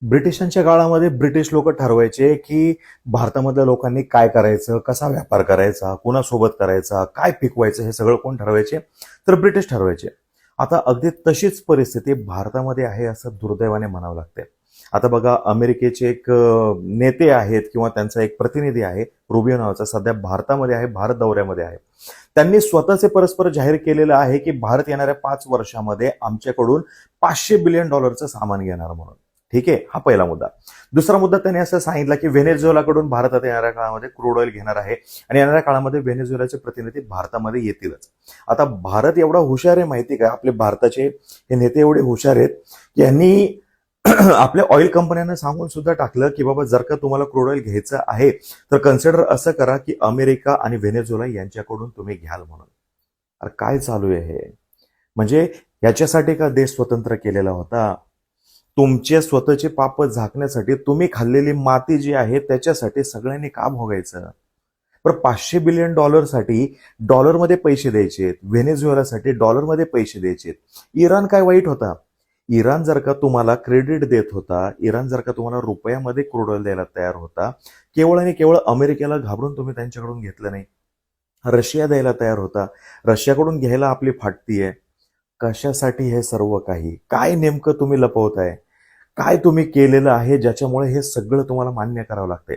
ब्रिटिशांच्या काळामध्ये ब्रिटिश लोक ठरवायचे की भारतामधल्या लोकांनी काय करायचं, कसा व्यापार करायचा, कुणासोबत करायचा, काय पिकवायचं, हे सगळं कोण ठरवायचे? तर ब्रिटिश ठरवायचे. आता अगदी तशीच परिस्थिती भारतामध्ये आहे असं दुर्दैवाने म्हणावं लागते. आता बघा, अमेरिकेचे एक नेते आहेत किंवा त्यांचा एक प्रतिनिधी आहे रुबियो नावाचा, सध्या भारतामध्ये आहे, भारत दौऱ्यामध्ये आहे. त्यांनी स्वतःचे परस्पर जाहीर केलेलं आहे की भारत येणाऱ्या 5 वर्षामध्ये आमच्याकडून $500 बिलियन सामान घेणार म्हणून. ठीक आहे, हा पहिला मुद्दा. दुसरा मुद्दा, त्यांनी असं सांगितलं की व्हेनेझुएलाकडून भारतात येणाऱ्या काळामध्ये क्रूड ऑइल घेणार आहे आणि येणाऱ्या काळामध्ये व्हेनेझुएलाचे प्रतिनिधी भारतामध्ये येतीलच. आता भारत एवढा हुशार आहे माहिती का, आपले भारताचे हे नेते एवढे हुशार आहेत की यांनी आपल्या ऑइल कंपन्यांना सांगून सुद्धा टाकलं की बाबा, जर का तुम्हाला क्रूड ऑइल घ्यायचं आहे तर कन्सिडर असं करा की अमेरिका आणि व्हेनेझुएला यांच्याकडून तुम्ही घ्याल म्हणून. अरे काय चालू आहे हे? म्हणजे याच्यासाठी का देश स्वतंत्र केलेला होता? तुमचे स्वतःचे पाप झाकण्यासाठी, तुम्ही खाल्लेली माती जी आहे त्याच्यासाठी सगळ्यांनी का भोगायचं? पण $500 बिलियन डॉलरमध्ये पैसे द्यायचे, व्हेनेझुएलासाठी डॉलरमध्ये पैसे द्यायचे. इराण काय वाईट होता? इराण जर का तुम्हाला क्रेडिट देत होता, इराण जर का तुम्हाला रुपयामध्ये क्रूड ऑइल द्यायला तयार होता, केवळ आणि केवळ अमेरिकेला घाबरून तुम्ही त्यांच्याकडून घेतलं नाही. रशिया द्यायला तयार होता, रशियाकडून घ्यायला आपली फाटतीये. कशासाठी हे सर्व काही? काय नेमकं तुम्ही लपवताय? काय तुम्ही केलेलं आहे ज्याच्यामुळे हे सगळं तुम्हाला मान्य करावं लागतंय?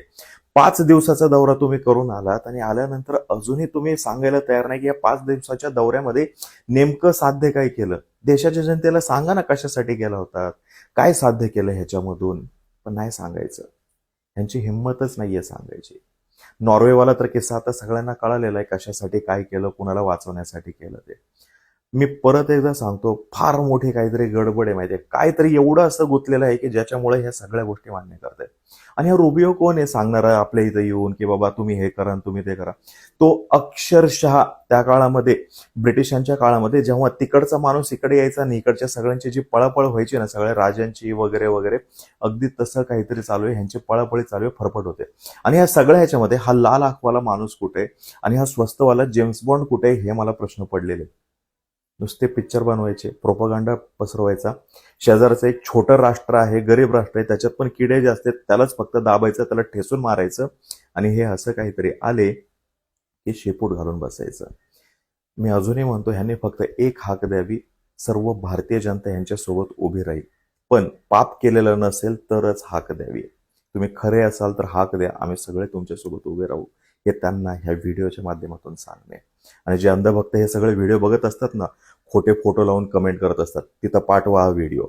5 दिवसाचा दौरा तुम्ही करून आलात आणि आल्यानंतर अजूनही तुम्ही सांगायला तयार नाही की या 5 दिवसाच्या दौऱ्यामध्ये नेमकं साध्य काय केलं. देशाच्या जनतेला सांगा ना, कशासाठी गेला होता, काय साध्य केलं ह्याच्यामधून. पण नाही सांगायचं, ह्यांची हिंमतच नाहीये सांगायची. नॉर्वेवाला तर किस्सा आता सगळ्यांना कळालेला आहे, कशासाठी काय केलं, कुणाला वाचवण्यासाठी केलं ते. मी परत एकदा सांगतो, फार मोठी काहीतरी गडबड आहे माहितीये, काहीतरी एवढं असं गुंतलेलं आहे की ज्याच्यामुळे ह्या सगळ्या गोष्टी मान्य करतायत. आणि हा रुबियो कोण आहे सांगणारा आपल्या इथं येऊन की बाबा तुम्ही हे करा, तुम्ही ते करा? तो अक्षरशः त्या काळामध्ये, ब्रिटिशांच्या काळामध्ये, जेव्हा तिकडचा माणूस इकडे यायचा आणि इकडच्या सगळ्यांची जी पळापळ व्हायची ना, सगळ्या राजांची वगैरे वगैरे, अगदी तसं काहीतरी चालू आहे, ह्यांची पळापळी चालू आहे, फरफट होते. आणि ह्या सगळ्या ह्याच्यामध्ये हा लाल आंखवाला माणूस कुठे आणि हा स्वस्तवाला जेम्स बॉन्ड कुठे, हे मला प्रश्न पडलेले. नुसते पिक्चर बनवायचे, प्रोपगंडा पसरवायचा. शेजारचं एक छोटं राष्ट्र आहे, गरीब राष्ट्र आहे, त्याच्यात पण किडे जे असतात त्यालाच फक्त दाबायचं, त्याला ठेसून मारायचं आणि हे असं काहीतरी आले की शेपूट घालून बसायचं. मी अजूनही म्हणतो, ह्यांनी फक्त एक हाक द्यावी, सर्व भारतीय जनता यांच्यासोबत उभी राहील. पण पाप केलेलं नसेल तरच हाक द्यावी. तुम्ही खरे असाल तर हाक द्या, आम्ही सगळे तुमच्यासोबत उभे राहू, हे त्यांना ह्या व्हिडिओच्या माध्यमातून सांगणे. आणि जे अंधभक्त हे सगळे व्हिडिओ बघत असतात ना, खोटे फोटो लावून कमेंट करत असतात, तिथं पाठवा हा व्हिडिओ.